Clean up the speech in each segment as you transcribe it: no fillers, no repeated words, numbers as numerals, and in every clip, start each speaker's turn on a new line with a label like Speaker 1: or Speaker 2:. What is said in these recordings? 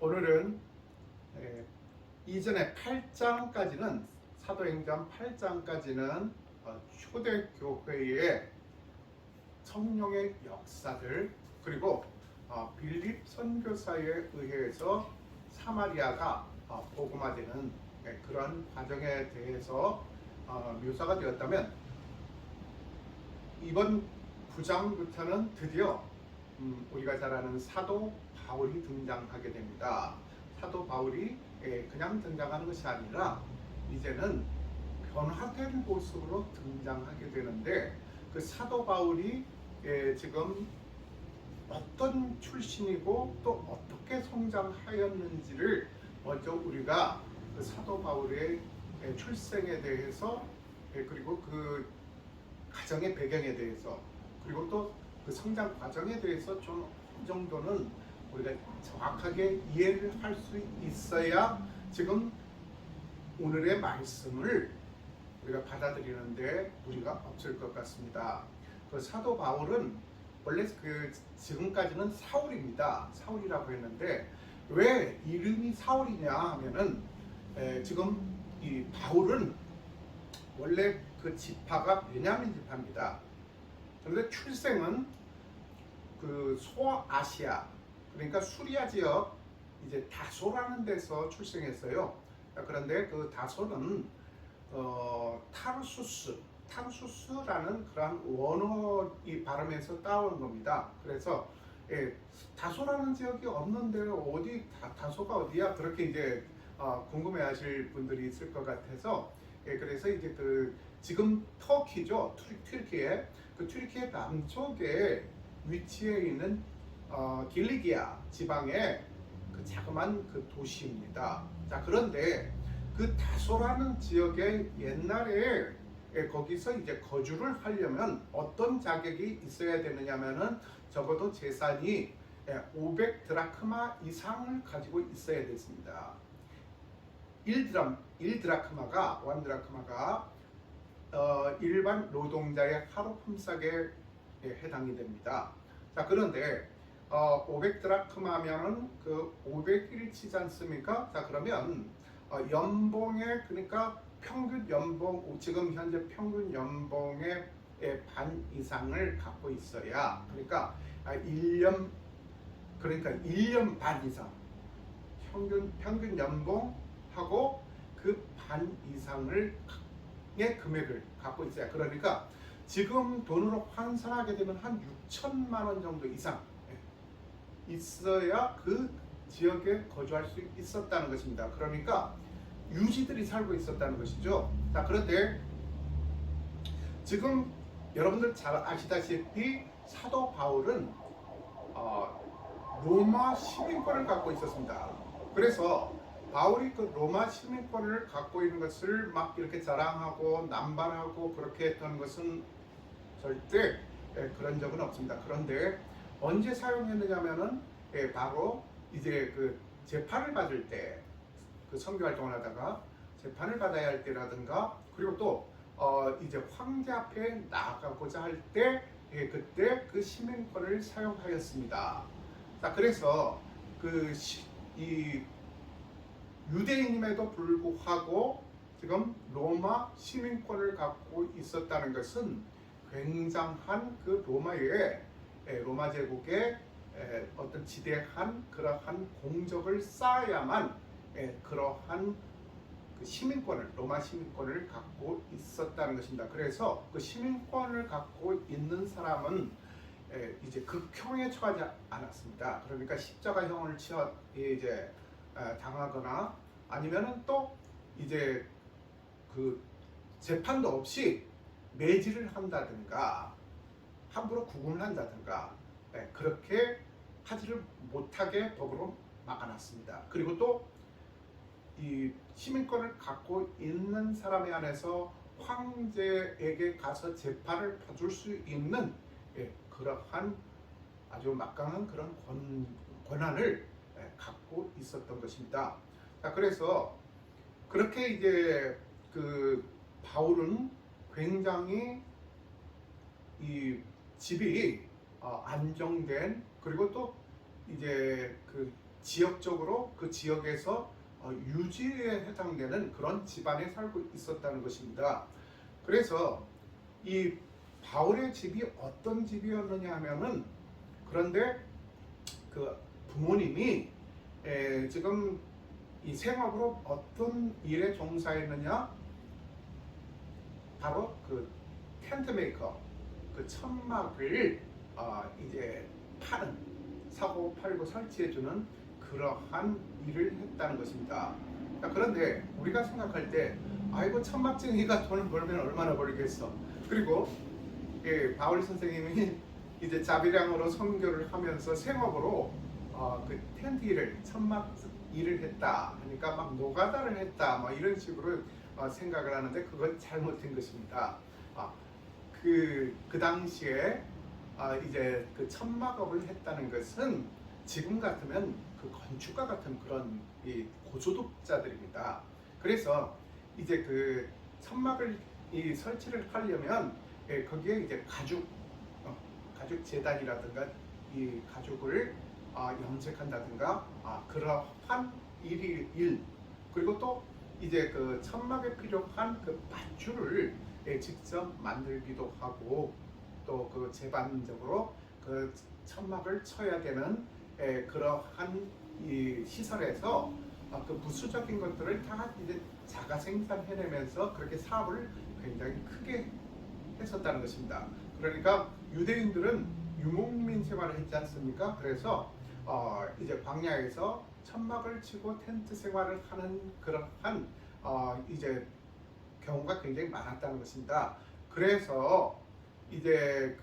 Speaker 1: 오늘은 이전에 8장까지는 사도행전 8장까지는 초대교회의 성령의 역사들 그리고 빌립 선교사에 의해서 사마리아가 복음화되는 그런 과정에 대해서 묘사가 되었다면 이번 9장부터는 드디어 우리가 잘 아는 사도 바울이 등장하게 됩니다. 사도 바울이 그냥 등장하는 것이 아니라 이제는 변화된 모습으로 등장하게 되는데 그 사도 바울이 지금 어떤 출신이고 또 어떻게 성장하였는지를 먼저 우리가 그 사도 바울의 출생에 대해서 그리고 그 가정의 배경에 대해서 그리고 또 그 성장 과정에 대해서 좀 어느 정도는 우리가 정확하게 이해를 할 수 있어야 지금 오늘의 말씀을 우리가 받아들이는데 무리가 없을 것 같습니다. 그 사도 바울은 원래 그 지금까지는 사울입니다. 사울이라고 했는데 왜 이름이 사울이냐 하면은 지금 이 바울은 원래 그 지파가 베냐민 지파입니다. 그런데 출생은 그 소아시아 그러니까 수리아 지역 이제 다소라는 데서 출생했어요. 그런데 그 다소는 타르수스라는 그런 원어 이 발음에서 따온 겁니다. 그래서 다소라는 지역이 없는데 어디 다소가 어디야? 그렇게 이제 궁금해하실 분들이 있을 것 같아서 그래서 이제 그 지금 터키죠, 튀르키예 그 튀르키예 남쪽에 위치해 있는 길리기아 지방의 그 자그마한 그 도시입니다. 자, 그런데 그 다소라는 지역에 옛날에 거기서 이제 거주를 하려면 어떤 자격이 있어야 되느냐면은 적어도 재산이 500드라크마 이상을 가지고 있어야 됐습니다. 1드라크마가 일반 노동자의 하루 품삯에 해당이 됩니다. 자, 그런데 500드라크마면은 그 500일치지 않습니까? 자, 그러면 연봉의 그러니까 평균 연봉 지금 현재 평균 연봉의 반 이상을 갖고 있어야 그러니까 1년 반 이상 평균 연봉하고 그 반 이상의 금액을 갖고 있어야 그러니까 지금 돈으로 환산하게 되면 한 6천만 원 정도 이상 있어야 그 지역에 거주할 수 있었다는 것입니다. 그러니까 유지들이 살고 있었다는 것이죠. 자, 그런데 지금 여러분들 잘 아시다시피 사도 바울은 로마 시민권을 갖고 있었습니다. 그래서 바울이 그 로마 시민권을 갖고 있는 것을 막 이렇게 자랑하고 남발하고 그렇게 했던 것은 절대 그런 적은 없습니다. 그런데 언제 사용했느냐면은 바로 이제 그 재판을 받을 때 그 선교 활동을 하다가 재판을 받아야 할 때라든가 그리고 또 이제 황제 앞에 나가고자 할 때 그때 그 시민권을 사용하였습니다. 자, 그래서 이 유대인임에도 불구하고 지금 로마 시민권을 갖고 있었다는 것은 굉장한 그 로마 제국의 어떤 지대한 그러한 공적을 쌓아야만 그러한 그 로마 시민권을 갖고 있었다는 것입니다. 그래서 그 시민권을 갖고 있는 사람은 이제 극형에 처하지 않았습니다. 그러니까 십자가형을 이제 당하거나 아니면은 또 이제 그 재판도 없이 매질을 한다든가 함부로 구금을 한다든가 그렇게 하지를 못하게 법으로 막아놨습니다. 그리고 또 이 시민권을 갖고 있는 사람에 한해서 황제에게 가서 재판을 봐줄 수 있는 그러한 아주 막강한 그런 권한을 갖고 있었던 것입니다. 자, 그래서 그렇게 이제 그 바울은 굉장히 이 집이 안정된 그리고 또 이제 그 지역적으로 그 지역에서 유지에 해당되는 그런 집안에 살고 있었다는 것입니다. 그래서 이 바울의 집이 어떤 집이었느냐 하면은, 그런데 그 부모님이 지금 이 생업으로 어떤 일에 종사했느냐, 바로 그 텐트 메이커, 그 천막을 이제 파는, 사고 팔고 설치해주는 그러한 일을 했다는 것입니다. 그런데 우리가 생각할 때, 아이고 천막쟁이가 돈을 벌면 얼마나 벌겠어. 그리고 바울 선생님이 이제 자비량으로 선교를 하면서 생업으로 그 텐트 일을, 천막 일을 했다 하니까 막 노가다를 했다, 뭐 이런 식으로 생각을 하는데, 그건 잘못된 것입니다. 그 당시에 이제 그 천막업을 했다는 것은 지금 같으면 그 건축가 같은 그런 이 고소득자들입니다. 그래서 이제 그 천막을 이 설치를 하려면 거기에 이제 가죽 재단이라든가 이 가죽을 염색한다든가 그러한 일, 그리고 또 이제 그 천막에 필요한 그 밧줄을 직접 만들기도 하고, 또 그 재반적으로 그 천막을 쳐야 되는 그러한 이 시설에서 그 부수적인 것들을 다 이제 자가 생산해내면서 그렇게 사업을 굉장히 크게 했었다는 것입니다. 그러니까 유대인들은 유목민 생활을 했지 않습니까? 그래서 이제 광야에서 천막을 치고 텐트 생활을 하는 그러한 이제 경우가 굉장히 많았다는 것입니다. 그래서 이제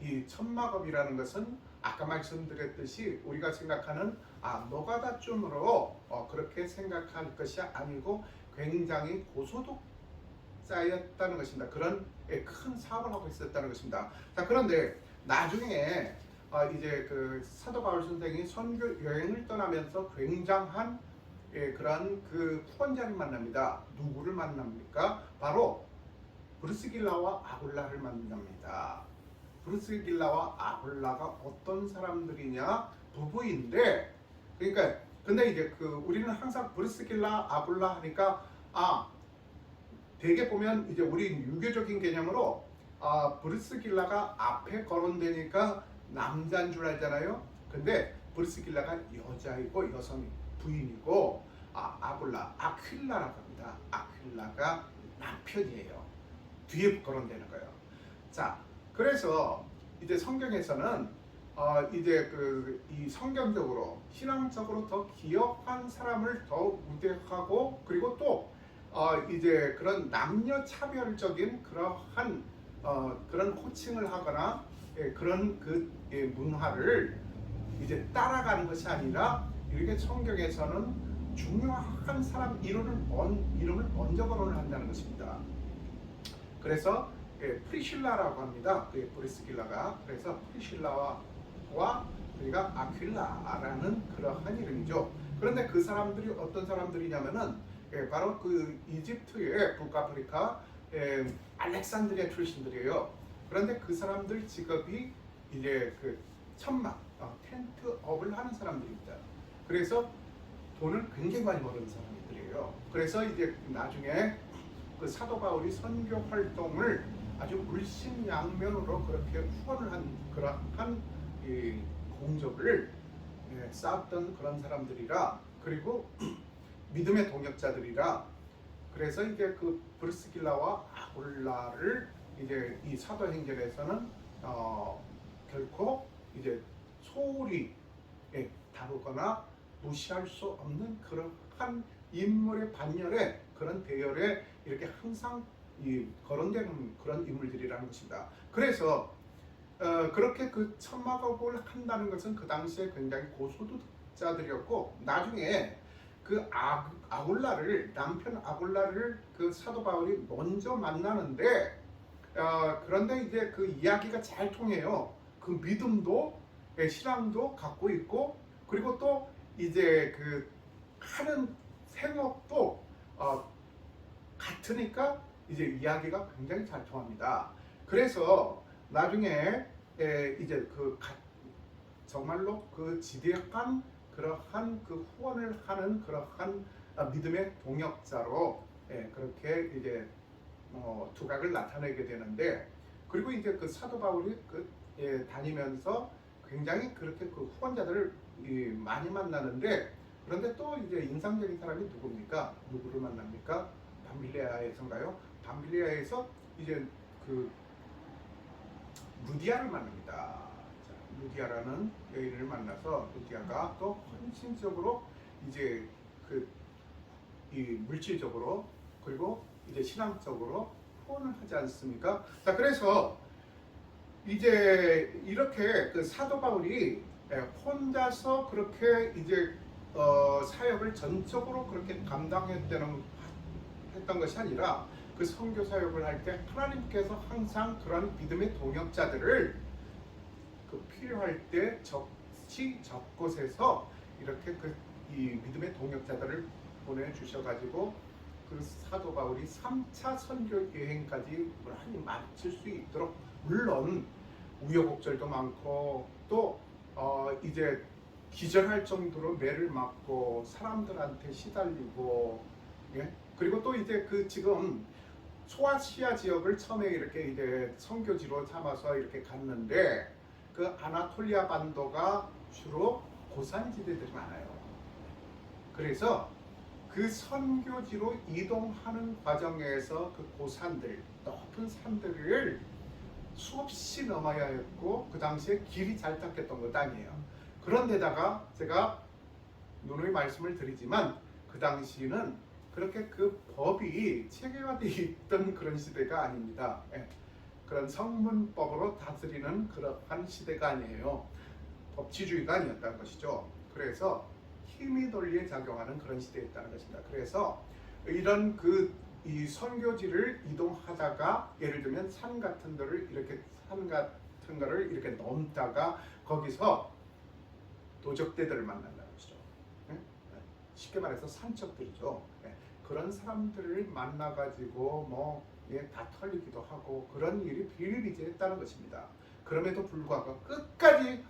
Speaker 1: 이 천막업이라는 것은 아까 말씀드렸듯이 우리가 생각하는 노가다쯤으로 그렇게 생각할 것이 아니고 굉장히 고소득자였다는 것입니다. 그런 큰 사업을 하고 있었다는 것입니다. 자, 그런데 나중에 이제 그 사도 바울 선생이 선교 여행을 떠나면서 굉장한 그런 그 후원자를 만납니다. 누구를 만납니까? 바로 브리스길라와 아굴라를 만납니다. 브리스길라와 아굴라가 어떤 사람들이냐? 부부인데, 그러니까 근데 이제 우리는 항상 브리스길라 아굴라 하니까 되게 보면 이제 우리 유교적인 개념으로 브리스길라가 앞에 거론되니까 남자인 줄 알잖아요. 근데 브리스길라가 여자이고 여성 부인이고, 아굴라, 아퀼라라고 합니다. 아퀼라가 남편이에요. 뒤에 거론되는 거예요. 자, 그래서 이제 성경에서는 이제 이 성경적으로 신앙적으로 더 기억한 사람을 더 우대하고, 그리고 또 이제 그런 남녀 차별적인 그러한 그런 호칭을 하거나 그런 문화를 이제 따라가는 것이 아니라, 이렇게 성경에서는 중요한 사람 이름을 먼저 거론을 한다는 것입니다. 그래서 프리실라라고 합니다. 브리스길라가. 그래서 프리실라와 그러니까 아퀼라라는 그러한 이름이죠. 그런데 그 사람들이 어떤 사람들이냐면은 바로 그 이집트의 북아프리카 알렉산드리아 출신들이에요. 그런데 그 사람들 직업이 이제 그 천막, 텐트업을 하는 사람들입니다. 그래서 돈을 굉장히 많이 버는 사람들이에요. 그래서 이제 나중에 그 사도 바울이 선교 활동을 아주 물심양면으로 그렇게 후원을 한 그러한 이 공적을 쌓았던 그런 사람들이라, 그리고 믿음의 동역자들이라, 그래서 이제 그 브리스길라와 아굴라를 이제 이 사도행전에서는 결코 이제 소홀히 다루거나 무시할 수 없는 그러한 인물의 반열에, 그런 대열에 이렇게 항상 거론되는 그런 인물들이라는 것입니다. 그래서 그렇게 그 천막업을 한다는 것은 그 당시에 굉장히 고소득자들이었고, 나중에 그 아굴라를, 남편 아굴라를 그 사도 바울이 먼저 만나는데, 그런데 이제 그 이야기가 잘 통해요. 그 믿음도 신앙도 갖고 있고, 그리고 또 이제 그 하는 생업도 같으니까 이제 이야기가 굉장히 잘 통합니다. 그래서 나중에 이제 정말로 그 지대한 그러한 그 후원을 하는 그러한 믿음의 동역자로 그렇게 이제 두각을 나타내게 되는데, 그리고 이제 그 사도 바울이 다니면서 굉장히 그렇게 그 후원자들을 많이 만나는데, 그런데 또 이제 인상적인 사람이 누굽니까? 누구를 만납니까? 밤빌리아에서인가요? 밤빌리아에서 이제 그 루디아를 만납니다. 자, 루디아라는 여인을 만나서 루디아가 또 헌신적으로 이제 이 물질적으로 그리고 이제 신앙적으로 후원을 하지 않습니까? 자, 그래서 이제 이렇게 그 사도 바울이 혼자서 그렇게 이제 사역을 전적으로 그렇게 감당했던 것이 아니라, 그 선교 사역을 할 때 하나님께서 항상 그런 믿음의 동역자들을 그 필요할 때 적시 적곳에서 이렇게 이 믿음의 동역자들을 보내주셔가지고 그 사도 바울이 3차 선교 여행까지 많이 마칠 수 있도록, 물론 우여곡절도 많고 또 이제 기절할 정도로 매를 맞고 사람들한테 시달리고, 그리고 또 이제 그 지금 소아시아 지역을 처음에 이렇게 이제 선교지로 삼아서 이렇게 갔는데, 그 아나톨리아 반도가 주로 고산지대들이 많아요. 그래서 그 선교지로 이동하는 과정에서 그 고산들, 높은 산들을 수없이 넘어야 했고, 그 당시에 길이 잘 닦였던 것도 아니에요. 그런데다가 제가 누누이 말씀을 드리지만 그 당시는 그렇게 그 법이 체계화되어 있던 그런 시대가 아닙니다. 그런 성문법으로 다스리는 그러한 시대가 아니에요. 법치주의가 아니었다는 것이죠. 그래서 힘이 논리에 작용하는 그런 시대였다는 것입니다. 그래서 이런 이 선교지를 이동하다가 예를 들면 산 같은 거를 이렇게 넘다가 거기서 도적대들을 만난다는 것이죠. 쉽게 말해서 산적들이죠. 그런 사람들을 만나가지고 다 털리기도 하고 그런 일이 비일비재했다는 것입니다. 그럼에도 불구하고 끝까지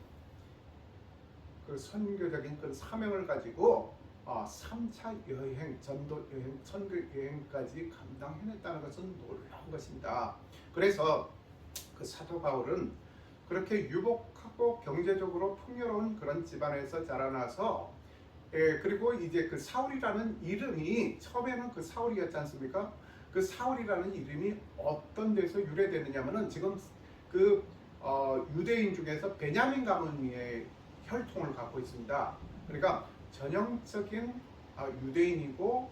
Speaker 1: 그 선교적인 그 사명을 가지고 3차 여행, 전도 여행, 선교 여행까지 감당해냈다는 것은 놀라운 것입니다. 그래서 그 사도 바울은 그렇게 유복하고 경제적으로 풍요로운 그런 집안에서 자라나서, 그리고 이제 그 사울이라는 이름이 처음에는 그 사울이었지 않습니까? 그 사울이라는 이름이 어떤 데서 유래되느냐면은 지금 그 유대인 중에서 베냐민 가문의 혈통을 갖고 있습니다. 그러니까 전형적인 유대인이고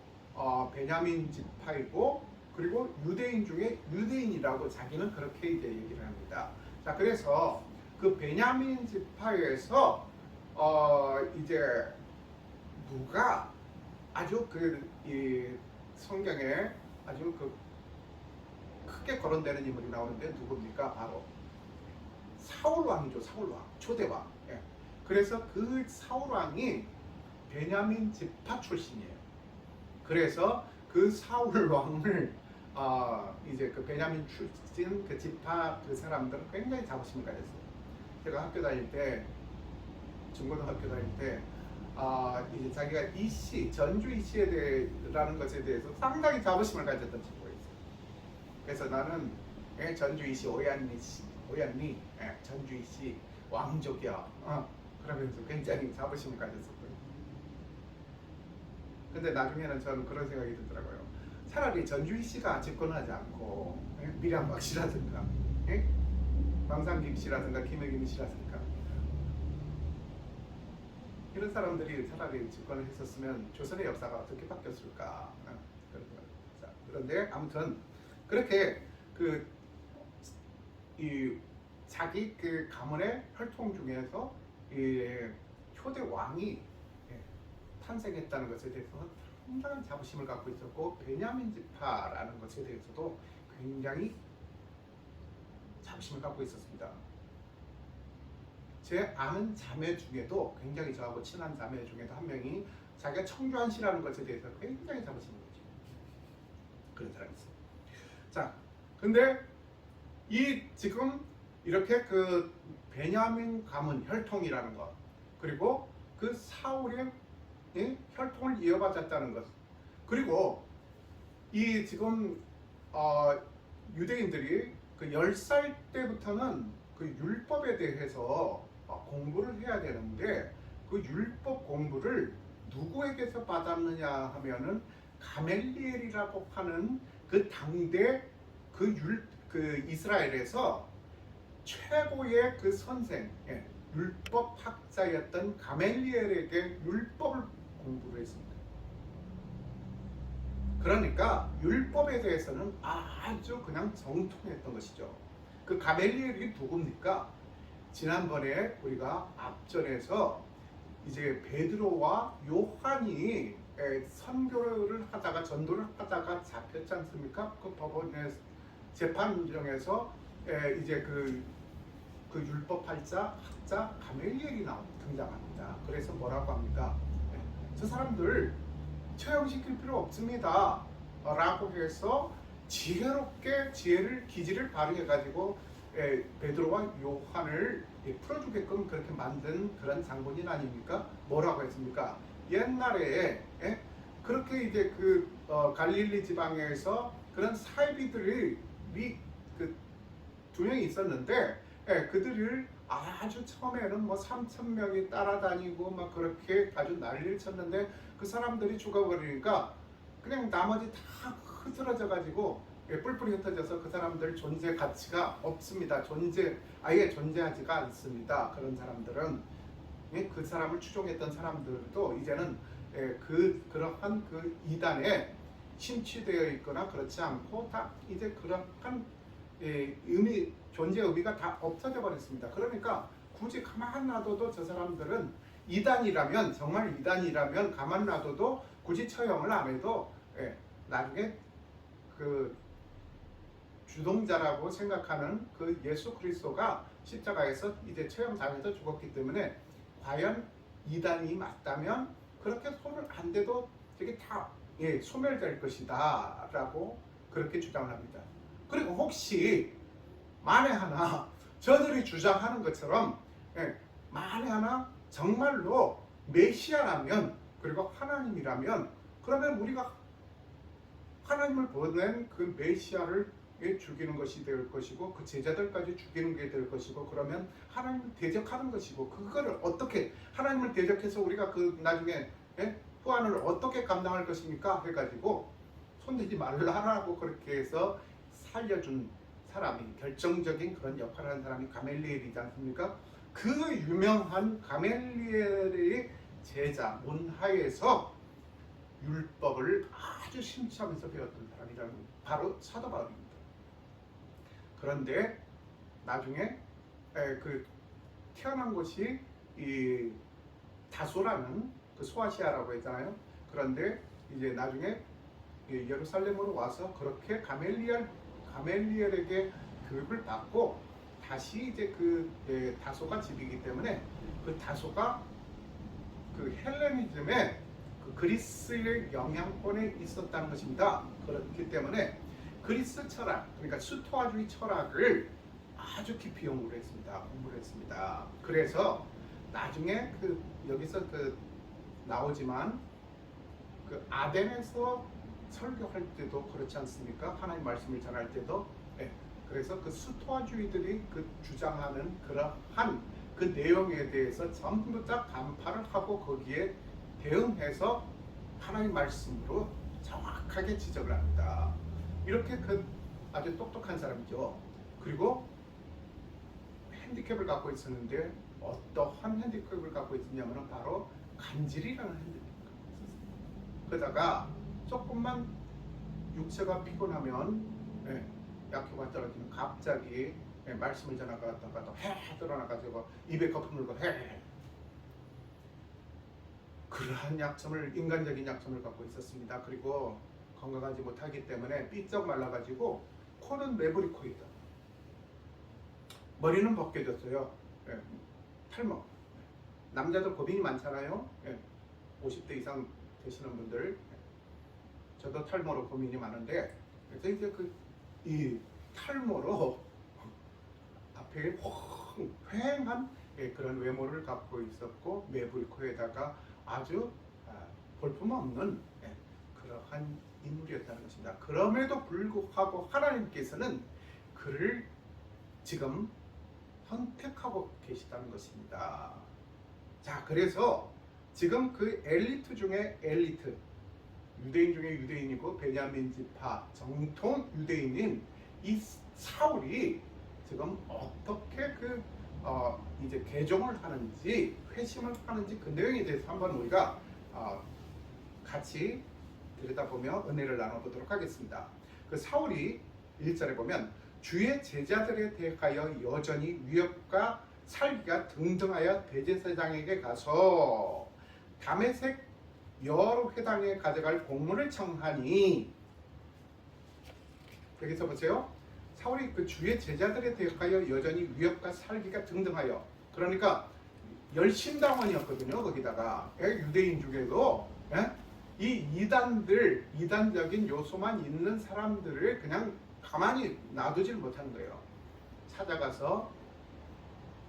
Speaker 1: 베냐민 지파이고, 그리고 유대인 중에 유대인이라고 자기는 그렇게 이제 얘기를 합니다. 자, 그래서 그 베냐민 지파에서 이제 누가 아주 이 성경에 아주 크게 거론되는 인물이 나오는데 누굽니까? 바로 사울 왕이죠. 사울 왕, 초대 왕. 그래서 그 사울 왕이 베냐민 지파 출신이에요. 그래서 그 사울 왕을 이제 그 베냐민 출신 그 지파 그 사람들은 굉장히 자부심을 가졌어요. 제가 학교 다닐 때, 중고등학교 다닐 때 이제 자기가 이씨, 전주 이씨에 대해라는 것에 대해서 상당히 자부심을 가졌던 친구가 있어요. 그래서 나는 전주 이씨 오얀리 전주 이씨 왕족이야. 그러면서 굉장히 자부심을 가졌었거든요. 근데 나중에는 저는 그런 생각이 들더라고요. 차라리 전주희 씨가 집권하지 않고 밀양박 씨라든가 황상김 씨라든가 김혜김 씨라든가 이런 사람들이 차라리 집권을 했었으면 조선의 역사가 어떻게 바뀌었을까. 그런데 아무튼 그렇게 자기 그 가문의 혈통 중에서 초대 왕이 탄생했다는 것에 대해서 상당한 자부심을 갖고 있었고, 베냐민 지파라는 것에 대해서도 굉장히 자부심을 갖고 있었습니다. 제 아는 자매 중에도, 굉장히 저하고 친한 자매 중에도 한 명이 자기가 청주한 씨라는 것에 대해서 굉장히 자부심을 가지고 그런 사람이 있어요. 자, 근데 지금 이렇게 그 베냐민 가문 혈통이라는 것, 그리고 그 사울의 혈통을 이어받았다는 것. 그리고 이 지금 유대인들이 그 10살 때부터는 그 율법에 대해서 공부를 해야 되는데 그 율법 공부를 누구에게서 받았느냐 하면은 가멜리엘이라고 하는 그 당대 그 이스라엘에서 최고의 그 선생, 율법 학자였던 가멜리엘에게 율법을 공부를 했습니다. 그러니까 율법에 대해서는 아주 그냥 정통했던 것이죠. 그 가멜리엘이 누굽니까? 지난번에 우리가 앞전에서 이제 베드로와 요한이 선교를 하다가 전도를 하다가 잡혔지 않습니까? 그 법원의 재판정에서 이제 그 율법 학자 가멜리엘이 등장합니다. 그래서 뭐라고 합니까? 저 사람들 처형시킬 필요 없습니다. 라고 해서 지혜롭게 기지를 발휘해가지고 베드로와 요한을 풀어주게끔 그렇게 만든 그런 장본인 아닙니까? 뭐라고 했습니까? 옛날에 그렇게 이제 갈릴리 지방에서 그런 사이비들이 그 2명이 있었는데 그들을 아주 처음에는 뭐 3,000명이 따라다니고 막 그렇게 아주 난리를 쳤는데 그 사람들이 죽어버리니까 그냥 나머지 다 흐트러져 가지고 뿔뿔이 흩어져서 그 사람들 존재 가치가 없습니다. 아예 존재하지가 않습니다. 그런 사람들은 그 사람을 추종했던 사람들도 이제는 그러한 그 이단에 심취되어 있거나 그렇지 않고 다 이제 그러한 존재 의미가 다 없어져 버렸습니다. 그러니까 굳이 가만 놔둬도 저 사람들은 이단이라면 정말 이단이라면 가만 놔둬도 굳이 처형을 안 해도 나중에 그 주동자라고 생각하는 그 예수 그리스도가 십자가에서 이제 처형당해서 죽었기 때문에 과연 이단이 맞다면 그렇게 손을 안 대도 되게 다 소멸될 것이다 라고 그렇게 주장을 합니다. 그리고 혹시 만에 하나 저들이 주장하는 것처럼 만에 하나 정말로 메시아라면 그리고 하나님이라면 그러면 우리가 하나님을 보낸 그 메시아를 죽이는 것이 될 것이고 그 제자들까지 죽이는 게 될 것이고 그러면 하나님을 대적하는 것이고 그거를 어떻게 하나님을 대적해서 우리가 그 나중에 후환을 어떻게 감당할 것입니까? 해가지고 손대지 말라라고 그렇게 해서 살려준 사람이 결정적인 그런 역할을 하는 사람이 가멜리엘이지 않습니까? 그 유명한 가멜리엘의 제자 문하에서 율법을 아주 심취하면서 배웠던 사람이라는 바로 사도 바울입니다. 그런데 나중에 그 태어난 곳이 이 다소라는 그 소아시아라고 했잖아요. 그런데 이제 나중에 예루살렘으로 와서 그렇게 가멜리엘에게 교육을 받고 다시 이제 다소가 집이기 때문에 그 다소가 그 헬레니즘의 그 그리스의 영향권에 있었다는 것입니다. 그렇기 때문에 그리스 철학, 그러니까 스토아주의 철학을 아주 깊이 공부를 했습니다. 그래서 나중에 여기서 나오지만 그 아덴에서 설교할 때도 그렇지 않습니까? 하나님 말씀을 전할 때도 그래서 그 스토아주의들이 주장하는 그러한 그 내용에 대해서 전부 다 간파를 하고 거기에 대응해서 하나님 말씀으로 정확하게 지적을 합니다. 이렇게 아주 똑똑한 사람이죠. 그리고 핸디캡을 갖고 있었는데 어떠한 핸디캡을 갖고 있었냐면 바로 간질이라는 핸디캡을 갖고 있었습니다. 그러다가 조금만 육체가 피곤하면 약효가 떨어지면 갑자기 말씀을 전하다가 또 드러나가지고 입에 거품을 물고 그러한 약점을 인간적인 약점을 갖고 있었습니다. 그리고 건강하지 못하기 때문에 삐쩍 말라가지고 코는 매부리 코이다. 머리는 벗겨졌어요. 탈모. 남자들 고민이 많잖아요. 50대 이상 되시는 분들. 저도 탈모로 고민이 많은데 그래서 이제 이 탈모로 앞에 휑한 그런 외모를 갖고 있었고 매불코에다가 아주 볼품없는 그러한 인물이었다는 것입니다. 그럼에도 불구하고 하나님께서는 그를 지금 선택하고 계시다는 것입니다. 자, 그래서 지금 그 엘리트 중에 엘리트, 유대인 중에 유대인이고 베냐민 지파 정통 유대인인 이 사울이 지금 어떻게 이제 개종을 하는지 회심을 하는지 그 내용에 대해서 한번 우리가 같이 들여다보며 은혜를 나눠보도록 하겠습니다. 그 사울이 1절에 보면 주의 제자들에 대하여 여전히 위협과 살기가 등등하여 대제사장에게 가서 다메섹 여러 회당에 가져갈 공문을 청하니, 여기서 보세요. 사울이 그 주의 제자들에 대하여 여전히 위협과 살기가 등등하여, 그러니까 열심당원이었거든요. 거기다가 유대인 중에도 이 이단적인 요소만 있는 사람들을 그냥 가만히 놔두질 못한 거예요. 찾아가서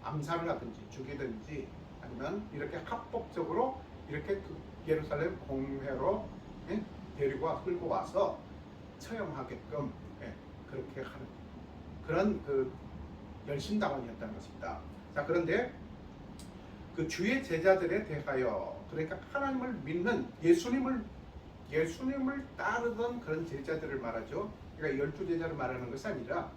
Speaker 1: 암살을 하든지 죽이든지 아니면 이렇게 합법적으로 이렇게 그 예루살렘 공회로 데리고 끌고 와서 처형하게끔 그렇게 하는 그런 그 열심당원이었다는 것입니다. 자, 그런데 그 주의 제자들에 대하여, 그러니까 하나님을 믿는 예수님을 따르던 그런 제자들을 말하죠. 그러니까 12제자를 말하는 것이 아니라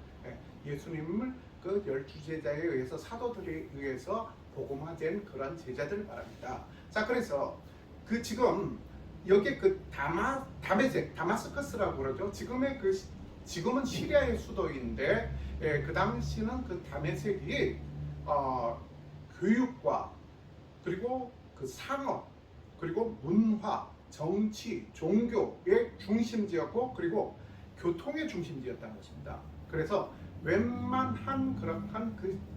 Speaker 1: 예수님을 그 12제자에 의해서 사도들에 의해서 복음화된 그런 제자들을 말합니다. 자, 그래서 그 지금 여기 그 다마스커스라고 그러죠. 지금은 시리아의 수도인데 그 당시는 그 다메섹이 교육과 그리고 그 상업 그리고 문화, 정치, 종교의 중심지였고 그리고 교통의 중심지였다는 것입니다. 그래서 웬만한 그런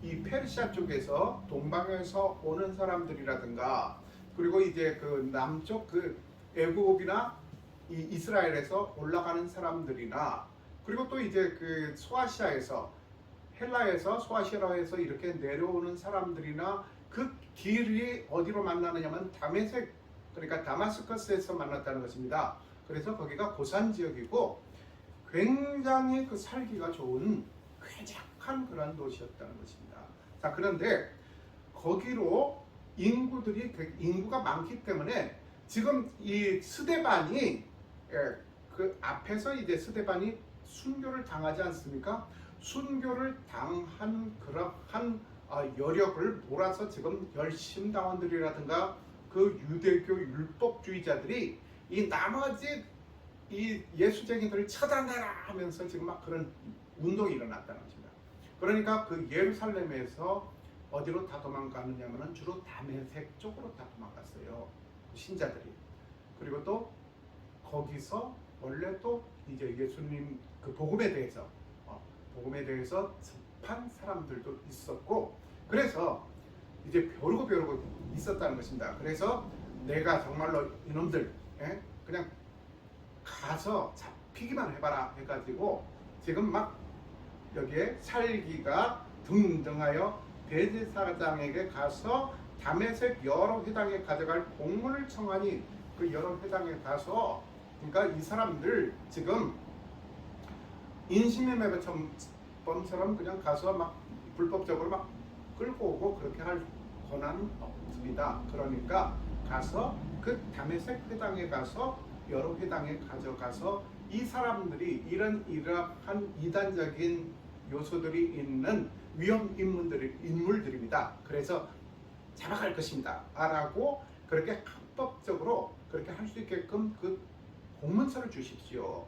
Speaker 1: 이 페르시아 쪽에서 동방에서 오는 사람들이라든가 그리고 이제 그 남쪽 그 애굽이나 이 이스라엘에서 올라가는 사람들이나 그리고 또 이제 그 소아시아에서 헬라에서 소아시아에서 이렇게 내려오는 사람들이나 그 길이 어디로 만나느냐면 다메섹, 그러니까 다마스커스에서 만났다는 것입니다. 그래서 거기가 고산 지역이고 굉장히 그 살기가 좋은 쾌적한 그런 도시였다는 것입니다. 자, 그런데 거기로 인구가 많기 때문에 지금 이 스데반이 그 앞에서 이제 스데반이 순교를 당하지 않습니까? 순교를 당한 그러한 여력을 몰아서 지금 열심당원들이라든가 그 유대교 율법주의자들이 이 나머지 이 예수쟁이들을 처단해라 하면서 지금 막 그런 운동이 일어났다는 것입니다. 그러니까 그 예루살렘에서 어디로 다 도망가느냐면은 주로 다메섹 쪽으로 다 도망갔어요. 신자들이. 그리고 또 거기서 원래 또 이제 예수님 그 복음에 대해서 접한 사람들도 있었고, 그래서 이제 벼르고 있었다는 것입니다. 그래서 내가 정말로 이놈들 그냥 가서 잡히기만 해봐라 해가지고 지금 막 여기에 살기가 등등하여 대제사장에게 가서 다메섹 여러 회당에 가져갈 공문을 청하니, 그 여러 회당에 가서 그러니까 이 사람들 지금 인신매매범처럼 그냥 가서 막 불법적으로 막 끌고 오고 그렇게 할 권한은 없습니다. 그러니까 가서 그 다메섹 회당에 가서 여러 회당에 가져가서 이 사람들이 이러한 이단적인 요소들이 있는 위험 인물들입니다. 그래서 잡아갈 것입니다. 라고 그렇게 합법적으로 그렇게 할 수 있게끔 그 공문서를 주십시오.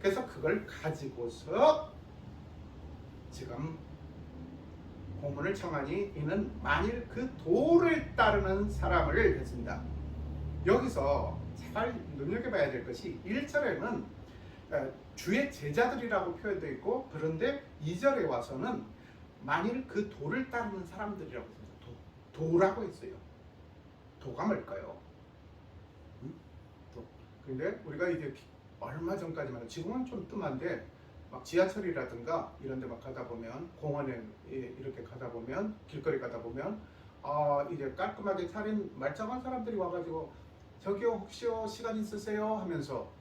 Speaker 1: 그래서 그걸 가지고서 지금 공문을 청하니 이는 만일 그 도를 따르는 사람을 했습니다. 여기서 잘 눈여겨봐야 될 것이 1절에는 주의 제자들이라고 표현되어 있고, 그런데 2절에 와서는 만일 그 도를 따르는 사람들이라고 했습니다. 도라고 했어요. 도가 뭘까요? 도. 근데 우리가 이제 얼마 전까지만, 지금은 좀 뜸한데 막 지하철이라든가 이런 데 막 가다 보면 공원에 이렇게 가다 보면 길거리 가다 보면 이제 깔끔하게 차린 말짱한 사람들이 와가지고 저기요 혹시요 시간 있으세요 하면서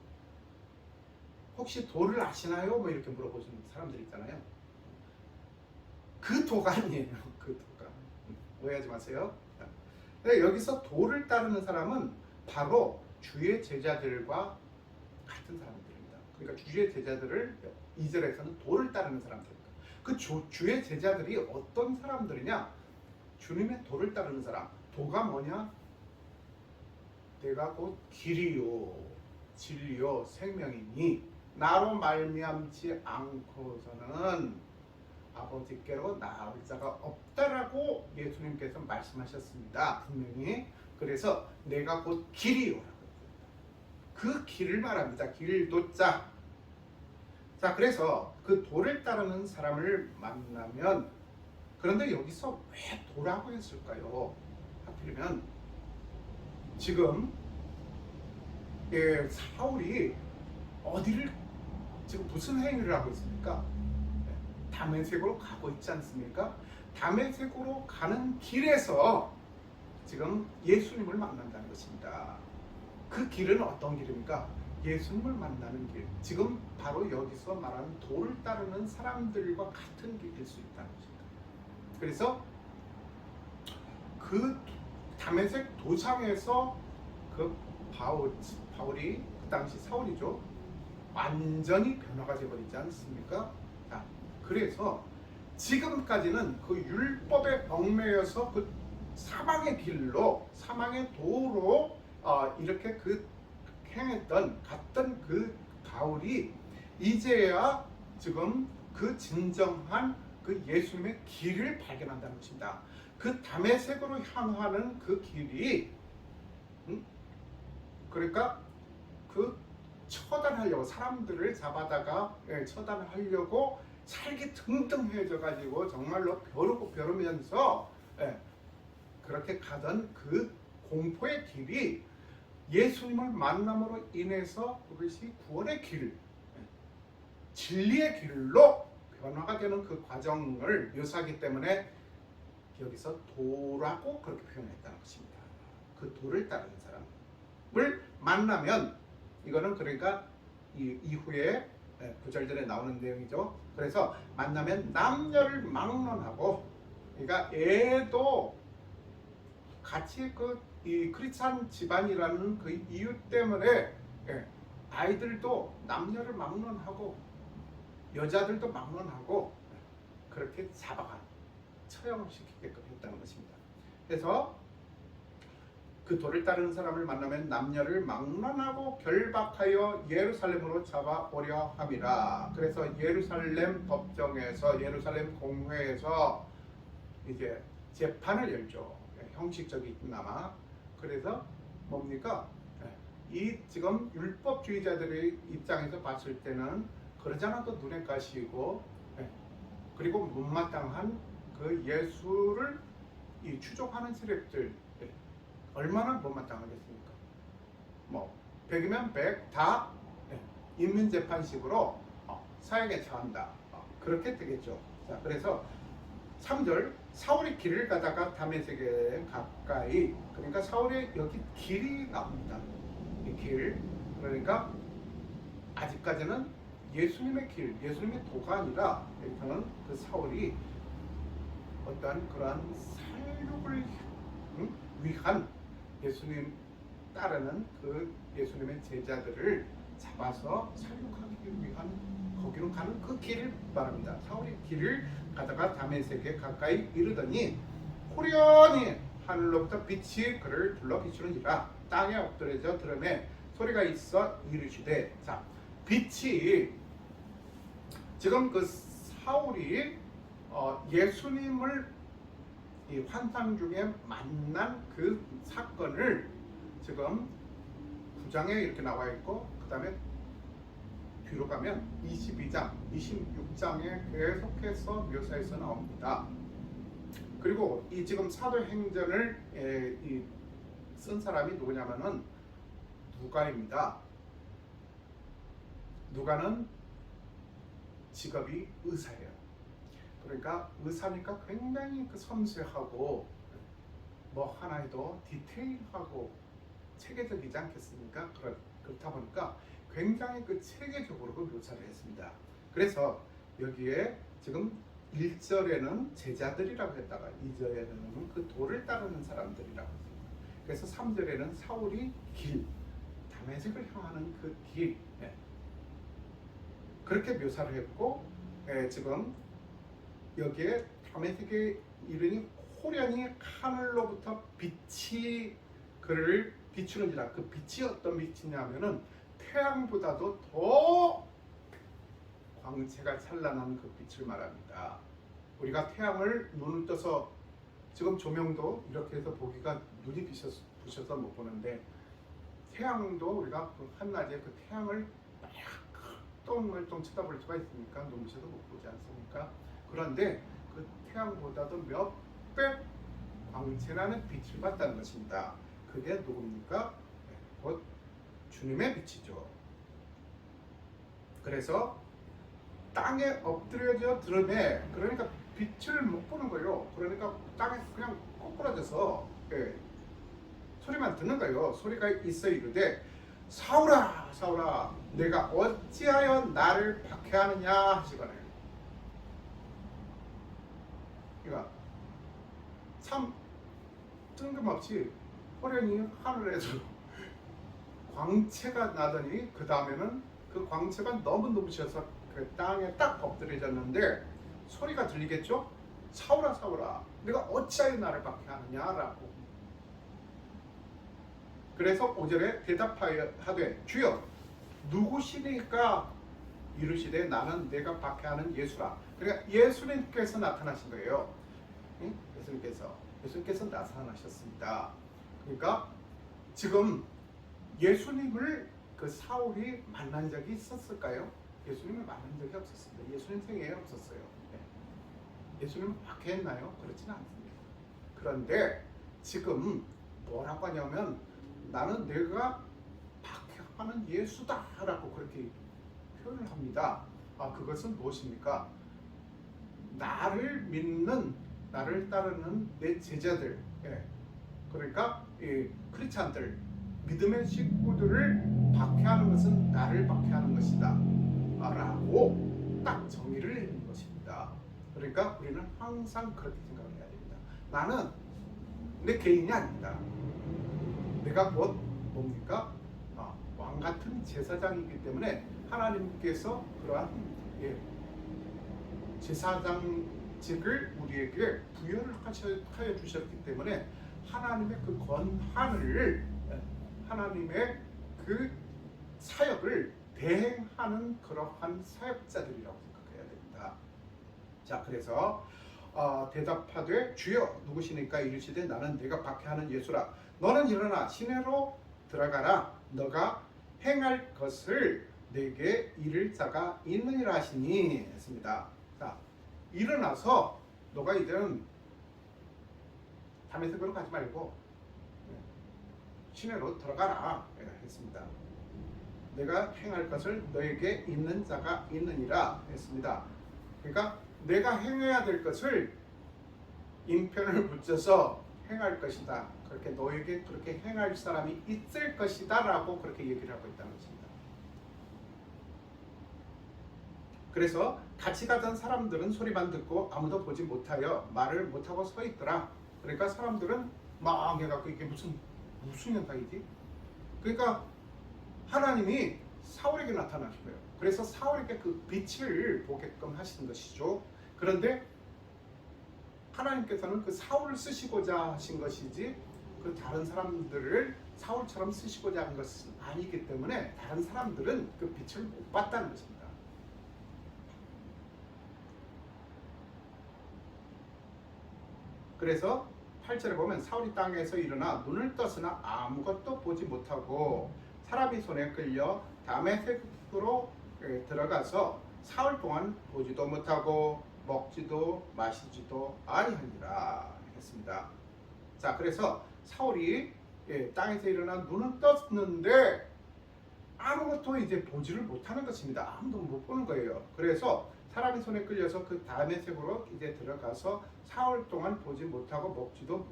Speaker 1: 혹시 도를 아시나요? 뭐 이렇게 물어보시는 사람들 있잖아요. 그 도가 아니에요. 그 도가. 오해하지 마세요. 근데 여기서 도를 따르는 사람은 바로 주의 제자들과 같은 사람들입니다. 그러니까 주의 제자들을 2절에서는 도를 따르는 사람들입니다. 그 주의 제자들이 어떤 사람들이냐? 주님의 도를 따르는 사람. 도가 뭐냐? 내가 곧 길이요 진리요 생명이니 나로 말미암지 않고서는 아버지께로 나아올 자가 없다라고 예수님께서 말씀하셨습니다. 분명히. 그래서 내가 곧 길이요. 그 길을 말합니다. 길도자. 자, 그래서 그 도를 따르는 사람을 만나면, 그런데 여기서 왜 도라고 했을까요? 하필이면 지금 사울이 어디를 지금 무슨 행위를 하고 있습니까? 다메섹으로 가고 있지 않습니까? 다메섹으로 가는 길에서 지금 예수님을 만난다는 것입니다. 그 길은 어떤 길입니까? 예수님을 만나는 길. 지금 바로 여기서 말하는 도를 따르는 사람들과 같은 길일 수 있다는 것입니다. 그래서 그 다메섹 도상에서 그 바울이 그 당시 사울이죠. 완전히 변화가 되어버리지 않습니까? 자, 그래서 지금까지는 그 율법에 얽매여서 그 사망의 길로, 사망의 도로 이렇게 갔던 그 바울이 이제야 지금 그 진정한 그 예수님의 길을 발견한다는 것입니다. 그 다메섹으로 향하는 그 길이, 그러니까 그 처단하려고, 사람들을 잡아다가 처단하려고 살기 등등해져 가지고 정말로 벼르면서 그렇게 가던 그 공포의 길이 예수님을 만남으로 인해서 그것이 구원의 길, 진리의 길로 변화가 되는 그 과정을 묘사하기 때문에 여기서 도라고 그렇게 표현했다는 것입니다. 그 도를 따르는 사람을 만나면, 이거는 그러니까 이후에 구절들에 나오는 내용이죠. 그래서 만나면 남녀를 막론하고, 그러니까 애도 같이 이 크리스찬 집안이라는 그 이유 때문에 아이들도 남녀를 막론하고 여자들도 막론하고 그렇게 잡아가 처형시키게끔 했다는 것입니다. 그래서 그 도를 따르는 사람을 만나면 남녀를 막론하고 결박하여 예루살렘으로 잡아오려 함이라. 그래서 예루살렘 법정에서, 예루살렘 공회에서 이제 재판을 열죠. 형식적이나마. 그래서 뭡니까? 이 지금 율법주의자들의 입장에서 봤을 때는 그러지 않아도 눈에 가시고, 그리고 못마땅한 그 예수를 추종하는 세력들, 얼마나 못마땅하겠습니까? 뭐 100이면 100 다 인민재판식으로 사형에 처한다. 그렇게 되겠죠. 자, 그래서 3절, 사울이 길을 가다가 다메섹에 가까이, 그러니까 사울의 여기 길이 나옵니다. 이 길, 그러니까 아직까지는 예수님의 길, 예수님의 도가 아니라 여기서는 그 사울이 어떠한 그러한 살육을 위한, 예수님 따르는 그 예수님의 제자들을 잡아서 살육하기 위한 거기로 가는 그 길을 말합니다. 사울이 길을 가다가 다메섹에 가까이 이르더니 호련히 하늘로부터 빛이 그를 둘러 비추는지라. 땅에 엎드려져 들음에 소리가 있어 이르시되. 자, 빛이 지금 그 사울이 예수님을 이 환상 중에 만난 그 사건을 지금 9장에 이렇게 나와 있고, 그 다음에 뒤로 가면 22장, 26장에 계속해서 묘사해서 나옵니다. 그리고 이 지금 사도행전을 쓴 사람이 누구냐면은 누가입니다. 누가는 직업이 의사예요. 그러니까 의사니까 굉장히 그 섬세하고 뭐 하나에도 디테일하고 체계적이지 않겠습니까? 그렇다 보니까 굉장히 그 체계적으로 그 묘사를 했습니다. 그래서 여기에 지금 1절에는 제자들이라고 했다가 2절에는 그 도를 따르는 사람들이라고 했습니다. 그래서 3절에는 사울이 길, 다메섹을 향하는 그 길, 그렇게 묘사를 했고, 지금 여기에 다메섹에 이르니 호련히 하늘로부터 빛이 그를 비추는지라. 그 빛이 어떤 빛이냐면은 태양보다도 더 광채가 찬란한 그 빛을 말합니다. 우리가 태양을 눈을 떠서 지금 조명도 이렇게 해서 보기가 눈이 부셔서 못 보는데, 태양도 우리가 그 한낮에 그 태양을 멀뚱멀뚱 쳐다볼 수가 있습니까? 눈부셔도 못 보지 않습니까? 그런데 그 태양보다도 몇 배 광채나는 빛을 받다는 것입니다. 그게 누굽니까? 곧 주님의 빛이죠. 그래서 땅에 엎드려져 드러내, 그러니까 빛을 못 보는 거예요. 그러니까 땅에 그냥 꼬꾸라져서 소리만 듣는 거예요. 소리가 있어 이르되 사울아 사울아 내가 어찌하여 나를 박해하느냐 하시거늘. 그러니까 참 뜬금없이 호련히 하늘에서 광채가 나더니 그 다음에는 그 광채가 너무 눈부셔서 그 땅에 딱 엎드려졌는데 소리가 들리겠죠? 사울아 사울아 내가 어찌하여 나를 박해하느냐라고. 그래서 5절에 대답하여 하되 주여 누구시니까 이르시되 나는 내가 박해하는 예수라. 그러니까 예수님께서 나타나신 거예요. 응? 예수님께서 나타나셨습니다. 그러니까 지금 예수님을 그 사울이 만난 적이 있었을까요? 예수님을 만난 적이 없었습니다. 예수님 생애에 없었어요. 예수님을 박해했나요? 그렇지는 않습니다. 그런데 지금 뭐라고 하냐면 나는 내가 박해하는 예수다라고 그렇게 표현을 합니다. 그것은 무엇입니까? 나를 믿는, 나를 따르는 내 제자들, 그러니까 크리스찬들, 믿음의 식구들을 박해하는 것은 나를 박해하는 것이다 라고 딱 정의를 내는 것입니다. 그러니까 우리는 항상 그렇게 생각을 해야 됩니다. 나는 내 개인이 아닙니다. 내가 곧 뭡니까? 왕같은 제사장이기 때문에 하나님께서 그러한 제사장직을 우리에게 부여를 하여 주셨기 때문에 하나님의 그 권한을, 하나님의 그 사역을 대행하는 그러한 사역자들이라고 생각해야 됩니다. 자, 그래서 대답하되 주여 누구시니까 이르시되 나는 내가 박해하는 예수라. 너는 일어나 시내로 들어가라. 너가 행할 것을 내게 이를 자가 있느니라 하시니 했습니다. 자, 일어나서 너가 이제는 다메섹으로 가지 말고 시내로 들어가라 했습니다. 내가 행할 것을 너에게 있는 자가 있느니라 했습니다. 그러니까 내가 행해야 될 것을 인편을 붙여서 행할 것이다. 그렇게 너에게 그렇게 행할 사람이 있을 것이다 라고 그렇게 얘기를 하고 있다는 것입니다. 그래서 같이 가던 사람들은 소리만 듣고 아무도 보지 못하여 말을 못하고 서 있더라. 그러니까 사람들은 막 해갖고 이게 무슨 현상이지? 그러니까 하나님이 사울에게 나타나신 거예요. 그래서 사울에게 그 빛을 보게끔 하신 것이죠. 그런데 하나님께서는 그 사울을 쓰시고자 하신 것이지 그 다른 사람들을 사울처럼 쓰시고자 한 것은 아니기 때문에 다른 사람들은 그 빛을 못 봤다는 것입니다. 그래서 8절에 보면 사울이 땅에서 일어나 눈을 떴으나 아무것도 보지 못하고 사람이 손에 끌려 다메섹으로 들어가서 사흘 동안 보지도 못하고 먹지도 마시지도 아니하니라 했습니다. 자, 그래서 사울이 땅에서 일어나 눈을 떴는데 아무것도 이제 보지를 못하는 것입니다. 아무도 못 보는 거예요. 그래서 사람의 손에 끌려서 그 다메섹으로 이제 들어가서 사흘 동안 보지 못하고 먹지도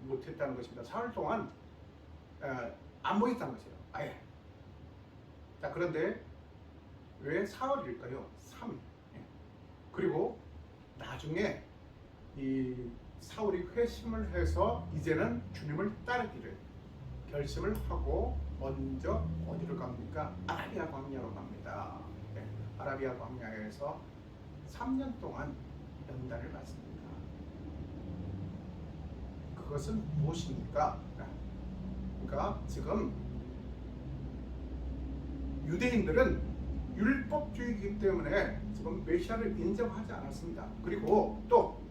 Speaker 1: 못했다는 것입니다. 사흘 동안 안 보였다는 것이에요. 아예. 자, 그런데 왜 사흘일까요? 3일. 예. 그리고 나중에 이 사울이 회심을 해서 이제는 주님을 따르기를 결심을 하고 먼저 어디로 갑니까? 아라비아 광야로 갑니다. 네. 아라비아 광야에서 3년 동안 연단을 받습니다. 그것은 무엇입니까? 그러니까 지금 유대인들은 율법주의이기 때문에 지금 메시아를 인정하지 않았습니다. 그리고 또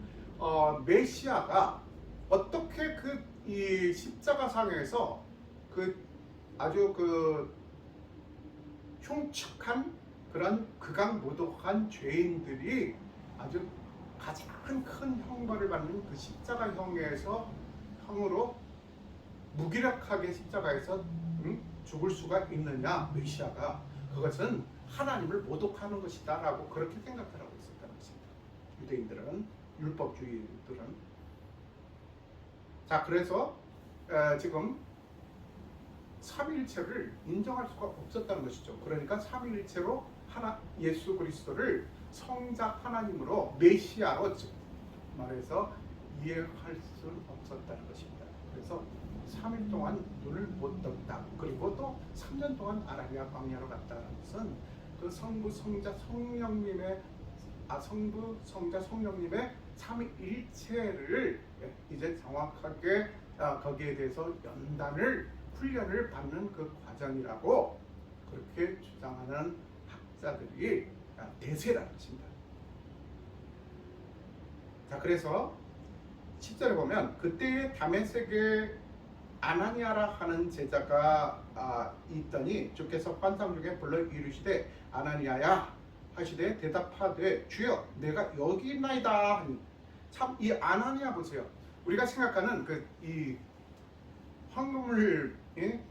Speaker 1: 메시아가 어떻게 이 십자가상에서 아주 흉측한 그런 극악무도한 죄인들이 아주 가장 큰 형벌을 받는 그 십자가형에서 형으로 무기력하게 십자가에서 죽을 수가 있느냐? 메시아가 그것은 하나님을 모독하는 것이다 라고 그렇게 생각을 하고 있었다는 것입니다. 유대인들은, 율법주의들은. 자, 그래서 지금 삼위일체를 인정할 수가 없었다는 것이죠. 그러니까 삼위일체로 예수 그리스도를 성자 하나님으로 메시아로 말해서 이해할 수는 없었다는 것입니다. 그래서 3일 동안 눈을 못 떴다. 그리고 또 3년 동안 아라비아 광야로 갔다는 것은 그 성부, 성자, 성령님의 성부, 성자, 성령님의 삼위일체를 이제 정확하게 거기에 대해서 훈련을 받는 그 과정이라고 그렇게 주장하는 학자들이 대세라는 것입니다. 자, 그래서 10절에 보면 그때의 다메섹에 아나니아라 하는 제자가 있더니 주께서 환상 중에 불러 이르시되 아나니아야 하시되 대답하되 주여 내가 여기 있나이다 하니. 참 이 아나니아 보세요. 우리가 생각하는 이 황금을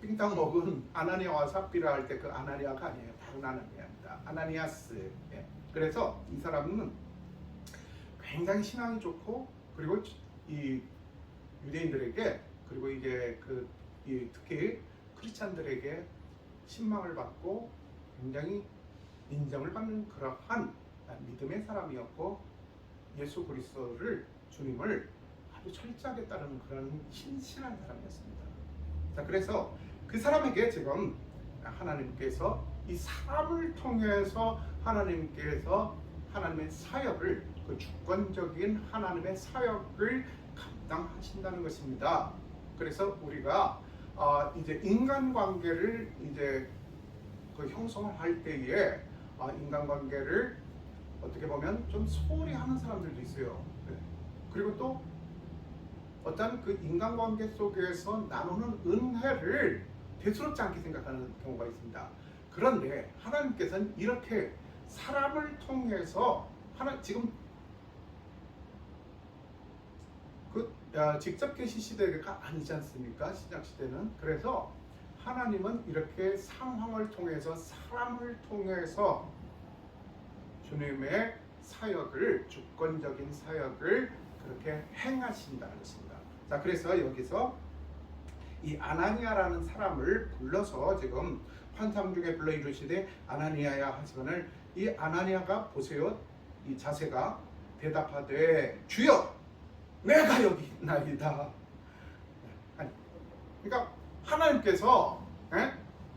Speaker 1: 빙땅 먹은 아나니아와 삽비라 할 때 그 아나니아가 아니에요. 다른 아나니아입니다. 아나니아스. 그래서 이 사람은 굉장히 신앙이 좋고 그리고 이 유대인들에게 그리고 이게 특히 크리스찬들에게 신망을 받고 굉장히 인정을 받는 그러한 믿음의 사람이었고 예수 그리스도를 주님을 아주 철저하게 따르는 그런 신실한 사람이었습니다. 자, 그래서 그 사람에게 지금 하나님께서 이 사람을 통해서 하나님께서 하나님의 사역을 주권적인 하나님의 사역을 감당하신다는 것입니다. 그래서 우리가 이제 인간관계를 이제 형성을 할 때에 인간관계를 어떻게 보면 좀 소홀히 하는 사람들도 있어요. 그리고 또 어떤 그 인간관계 속에서 나누는 은혜를 대수롭지 않게 생각하는 경우가 있습니다. 그런데 하나님께서는 이렇게 사람을 통해서 지금 직접 계시 시대가 아니지 않습니까? 신약 시대는. 그래서 하나님은 이렇게 상황을 통해서 사람을 통해서 주님의 사역을 주권적인 사역을 그렇게 행하신다는 것입니다. 자, 그래서 여기서 이 아나니아라는 사람을 불러서 지금 환상 중에 불러 이르시되 아나니아야 하시거늘 이 아나니아가 보세요. 이 자세가 대답하되 주여 내가 여기 있나이다. 그러니까 하나님께서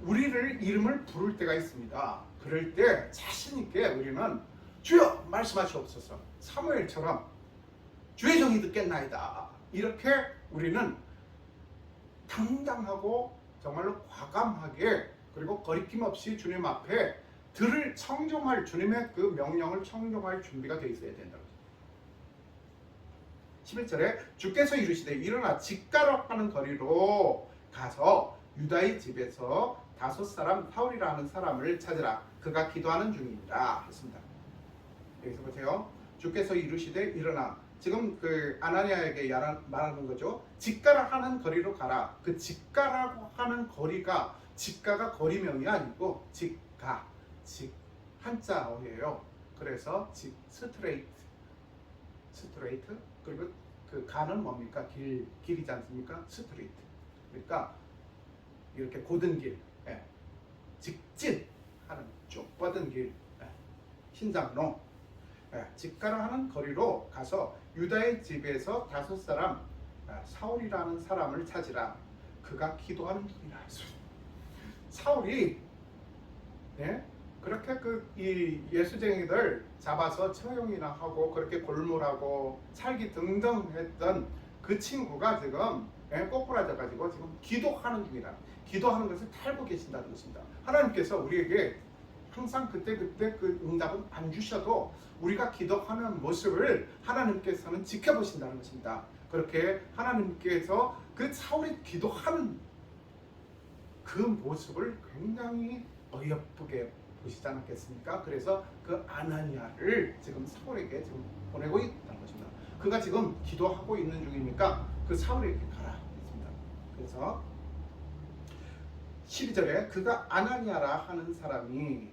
Speaker 1: 우리를 이름을 부를 때가 있습니다. 그럴 때 자신 있게 우리는 주여 말씀하시옵소서. 사무엘처럼 주의 종이 듣겠나이다. 이렇게 우리는 당당하고 정말로 과감하게 그리고 거리낌 없이 주님 앞에 청종할 주님의 그 명령을 청종할 준비가 되어 있어야 된다. 11절에 주께서 이르시되 일어나 직가로 하는 거리로 가서 유다의 집에서 5사람 사울이라 하는 사람을 찾으라. 그가 기도하는 중이니라 했습니다. 여기서 보세요. 주께서 이르시되 일어나. 지금 그 아나니아에게 말하는 거죠. 직가라 하는 거리로 가라. 그 직가라고 하는 거리가 직가가 거리명이 아니고 직가, 한자어예요. 그래서 스트레이트 그리고 그 가는 뭡니까? 길이지 않습니까? 스트레이트. 그러니까 이렇게 곧은 길, 예. 직진하는 쭉 뻗은 길, 예. 신장로, 예. 직가라하는 거리로 가서 유다의 집에서 5사람 사울이라는 사람을 찾으라. 그가 기도하는 중이라. 사울이 예? 그렇게 이 예수쟁이들 잡아서 처형이나 하고 그렇게 골몰하고 살기 등등 했던 그 친구가 지금 꼬꾸라져 가지고 지금 기도하는 중이라. 기도하는 것을 달고 계신다는 것입니다. 하나님께서 우리에게 항상 그때 그 응답은 안 주셔도 우리가 기도하는 모습을 하나님께서는 지켜보신다는 것입니다. 그렇게 하나님께서 그 사울이 기도하는 그 모습을 굉장히 어여쁘게 보시지 않았겠습니까? 그래서 그 아나니아를 지금 사울에게 지금 보내고 있다는 것입니다. 그가 지금 기도하고 있는 중이니까 그 사울에게 가라 했습니다. 그래서 12절에 그가 아나니아라 하는 사람이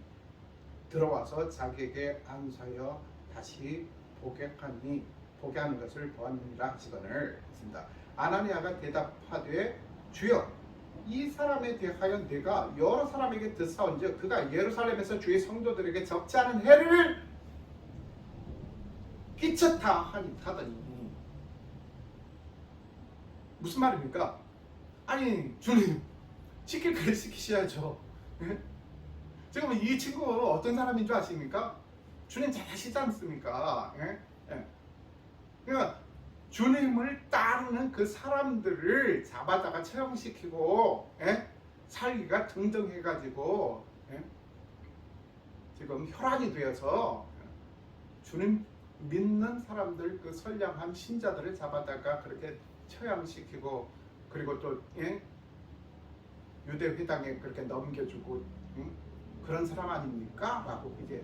Speaker 1: 들어와서 자기에게 안수하여 다시 보게 하는 것을 보았느니라 하시거늘 했습니다. 아나니아가 대답하되 주여 이 사람에 대하여 내가 여러 사람에게 듣사온즉 그가 예루살렘에서 주의 성도들에게 적지 않은 해를 끼쳤다 하더니 무슨 말입니까? 아니 주님 시킬 걸 시키셔야죠. 예? 지금 이 친구가 어떤 사람인 줄 아십니까? 주님 잘 아시지 않습니까? 예? 예. 그러니까 주님을 따르는 그 사람들을 잡아다가 처형시키고 살기가 등등해가지고 지금 혈안이 되어서 주님 믿는 사람들 그 선량한 신자들을 잡아다가 그렇게 처형시키고 그리고 또 유대 회당에 그렇게 넘겨주고 그런 사람 아닙니까? 라고 이제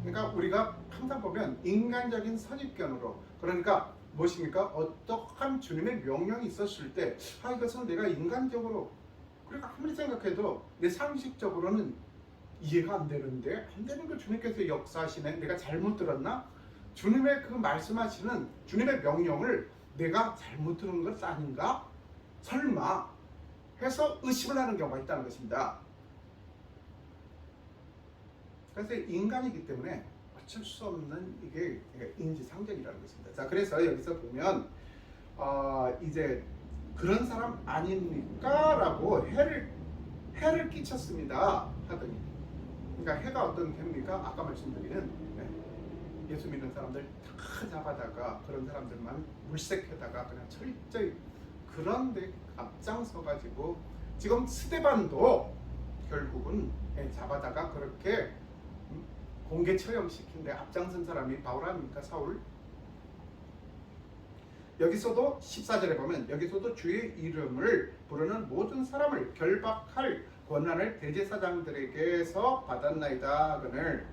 Speaker 1: 그러니까 우리가 항상 보면 인간적인 선입견으로 그러니까 무엇입니까? 어떠한 주님의 명령이 있었을 때 이것은 내가 인간적으로 그러니까 아무리 생각해도 내 상식적으로는 이해가 안 되는데 안 되는 걸 주님께서 역사하시네. 내가 잘못 들었나? 주님의 그 말씀하시는 주님의 명령을 내가 잘못 들은 것 아닌가? 설마 해서 의심을 하는 경우가 있다는 것입니다. 그래서 인간이기 때문에 어쩔 수 없는 이게 인지상정이라는 것입니다. 자, 그래서 여기서 보면 이제 그런 사람 아닙니까? 라고 해를 끼쳤습니다. 하더니 그러니까 해가 어떤 해입니까? 아까 말씀드리는 예수 믿는 사람들 다 잡아다가 그런 사람들만 물색해다가 그냥 철저히 그런데 앞장서 가지고 지금 스데반도 결국은 잡아다가 그렇게 공개 처형시킨데 앞장선 사람이 바울 아닙니까? 사울. 여기서도 14절에 보면 여기서도 주의 이름을 부르는 모든 사람을 결박할 권한을 대제사장들에게서 받았나이다. 그늘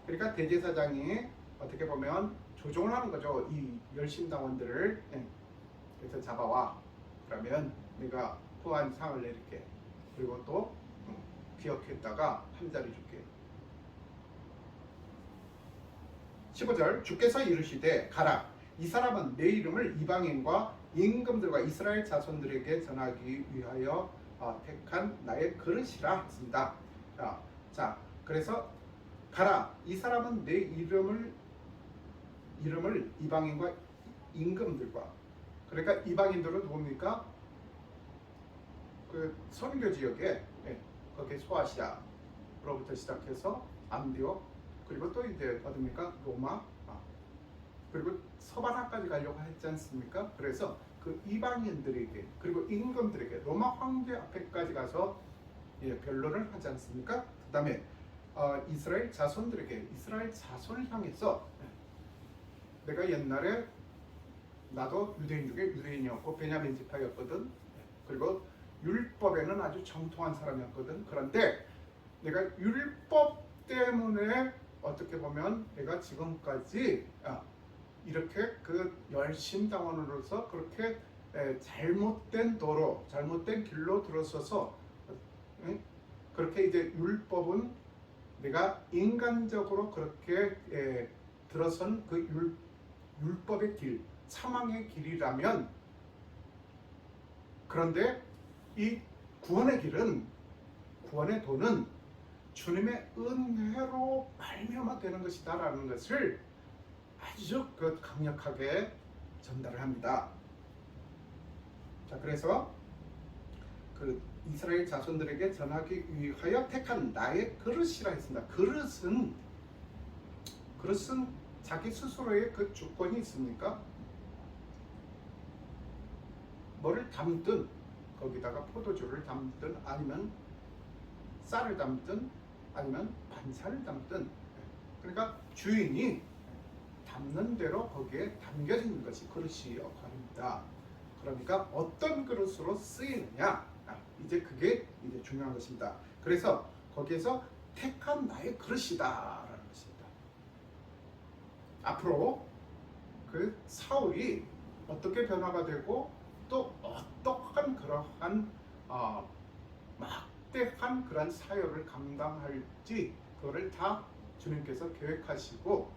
Speaker 1: 그러니까 대제사장이 어떻게 보면 조종을 하는 거죠. 이 열심당원들을 그래서 잡아와. 그러면 내가 후한 상을 내릴게. 그리고 또 기억했다가 한 자리 줄게. 15절 주께서 이르시되 가라. 이 사람은 내 이름을 이방인과 임금들과 이스라엘 자손들에게 전하기 위하여 택한 나의 그릇이라 했습니다. 자, 그래서 가라. 이 사람은 내 이름을 이방인과 임금들과 그러니까 이방인들은 누굽니까? 그 선교 지역에 거기에 소아시아로부터 시작해서 안디옥 그리고 또 이제 어딥니까? 로마 그리고 서바나까지 가려고 했지 않습니까? 그래서 그 이방인들에게 그리고 임금들에게 로마 황제 앞에까지 가서 변론을 하지 않습니까? 그 다음에 이스라엘 자손들에게 이스라엘 자손을 향해서 내가 옛날에 나도 유대인 중에 유대인이었고 베냐민 지파였거든. 그리고 율법에는 아주 정통한 사람이었거든. 그런데 내가 율법 때문에 어떻게 보면 내가 지금까지 이렇게 그 열심당원으로서 그렇게 잘못된 도로, 잘못된 길로 들어서서 그렇게 이제 율법은 내가 인간적으로 그렇게 들어선 그 율법의 길, 사망의 길이라면, 그런데 이 구원의 길은, 구원의 도는 주님의 은혜로 말미암아 되는 것이다라는 것을 아주 강력하게 전달을 합니다. 자, 그래서 그 이스라엘 자손들에게 전하기 위하여 택한 나의 그릇이라 했습니다. 그릇은 자기 스스로의 그 주권이 있습니까? 뭐를 담든, 거기다가 포도주를 담든, 아니면 쌀을 담든, 아니면 반찬을 담든, 그러니까 주인이 담는 대로 거기에 담겨지는 것이 그릇이 역할입니다. 그러니까 어떤 그릇으로 쓰이느냐, 이제 그게 이제 중요한 것입니다. 그래서 거기에서 택한 나의 그릇이다라는 것입니다. 앞으로 그 사울이 어떻게 변화가 되고 또 어떠한 그러한 막대한 그런 사역을 감당할지, 그거를 다 주님께서 계획하시고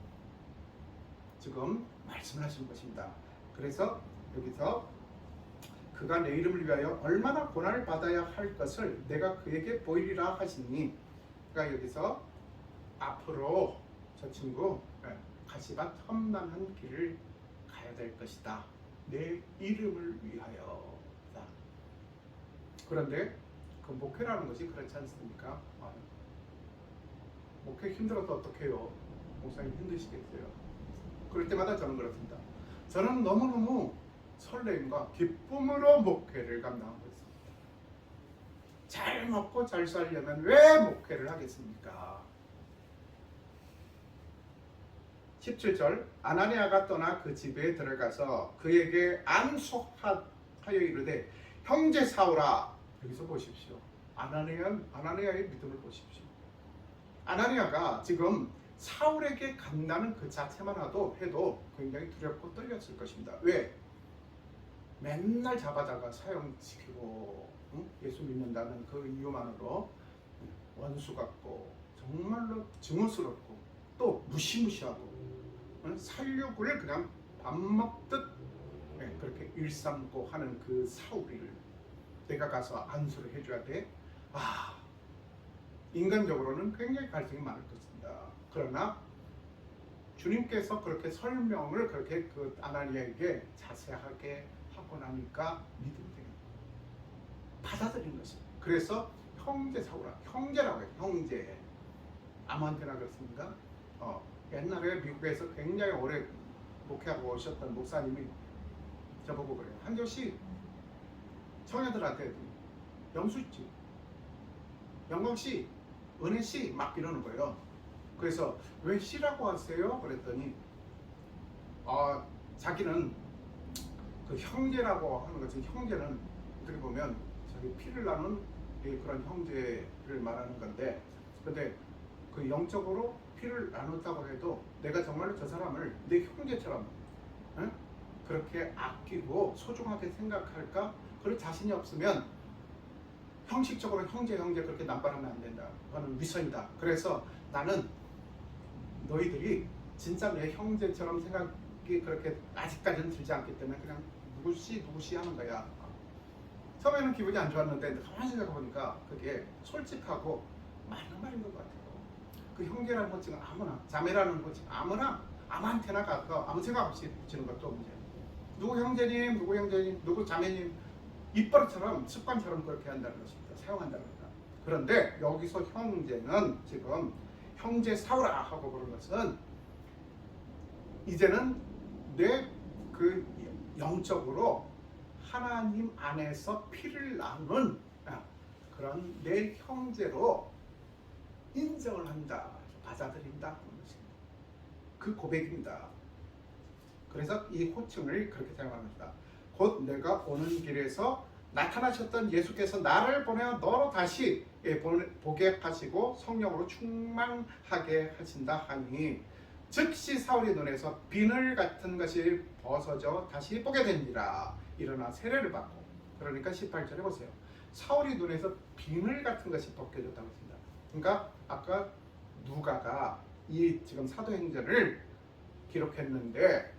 Speaker 1: 지금 말씀하시는 것입니다. 그래서 여기서 그가 내 이름을 위하여 얼마나 고난을 받아야 할 것을 내가 그에게 보이리라 하시니, 그러니까 여기서 앞으로 저 친구 가시밭 험난한 길을 가야 될 것이다. 내 이름을 위하여. 그런데 그 목회라는 것이 그렇지 않습니까? 목회 힘들어도 어떡해요? 목사님 힘드시겠어요? 그럴 때마다 저는 그렇습니다. 저는 너무너무 설렘과 기쁨으로 목회를 감당하고 있습니다. 잘 먹고 잘 살려면 왜 목회를 하겠습니까? 17절, 아나니아가 떠나 그 집에 들어가서 그에게 안수하여 이르되 형제 사울아. 여기서 보십시오. 아나니아의 믿음을 보십시오. 아나니아가 지금 사울에게 간다는 그 자체만 해도 굉장히 두렵고 떨렸을 것입니다. 왜? 맨날 잡아다가 사형시키고 예수 믿는다는 그 이유만으로 원수 같고 정말로 증오스럽고 또 무시무시하고 살육을 그냥 밥 먹듯 그렇게 일삼고 하는 그 사울이를 내가 가서 안수를 해줘야 돼. 인간적으로는 굉장히 갈등이 많을 것입니다. 그러나 주님께서 그렇게 설명을 그렇게 그 아나니아에게 자세하게 하고 나니까 믿음이 되는 받아들인 것입니다. 그래서 형제 사울아, 형제라고 해요. 형제. 아무한테나 그렇습니까? 옛날에 미국에서 굉장히 오래 목회하고 오셨던 목사님이 저보고 그래요. 한교씨, 청년들한테 영수씨, 영광씨, 은혜씨 막 이러는 거예요. 그래서 왜 씨라고 하세요? 그랬더니 자기는 그 형제라고 하는 것은, 형제는 어떻게 보면 자기 피를 나눈 그런 형제를 말하는 건데, 근데 그 영적으로 피를 나눴다고 해도 내가 정말로 저 사람을 내 형제처럼 그렇게 아끼고 소중하게 생각할까? 그런 자신이 없으면 형식적으로 형제 그렇게 남발하면 안 된다. 그거는 위선이다. 그래서 나는 너희들이 진짜 내 형제처럼 생각이 그렇게 아직까지는 들지 않기 때문에 그냥 누구시 하는 거야. 처음에는 기분이 안 좋았는데 가만히 생각해보니까 그게 솔직하고 맞는 말인 것 같아요. 그 형제라는 것 지금 아무나, 자매라는 것 지금 아무한테나 가서 아무 생각 없이 붙이는 것도 문제예요. 누구 형제님, 누구 자매님, 입버릇처럼 습관처럼 그렇게 한다는 것입니다. 사용한다는 겁니다. 그런데 여기서 형제는 지금 형제 사울아 하고 그런 것은 이제는 내 그 영적으로 하나님 안에서 피를 나눈 그런 내 형제로 인정을 한다, 받아들인다 그런 것입니다. 그 고백입니다. 그래서 이 호칭을 그렇게 사용합니다. 곧 내가 오는 길에서 나타나셨던 예수께서 나를 보내어 너로 다시 보게 하시고 성령으로 충만하게 하신다 하니, 즉시 사울의 눈에서 비늘 같은 것이 벗어져 다시 보게 되니라. 일어나 세례를 받고. 그러니까 18절에 보세요. 사울의 눈에서 비늘 같은 것이 벗겨졌다고 했습니다. 그러니까 아까 누가가 이 지금 사도행전을 기록했는데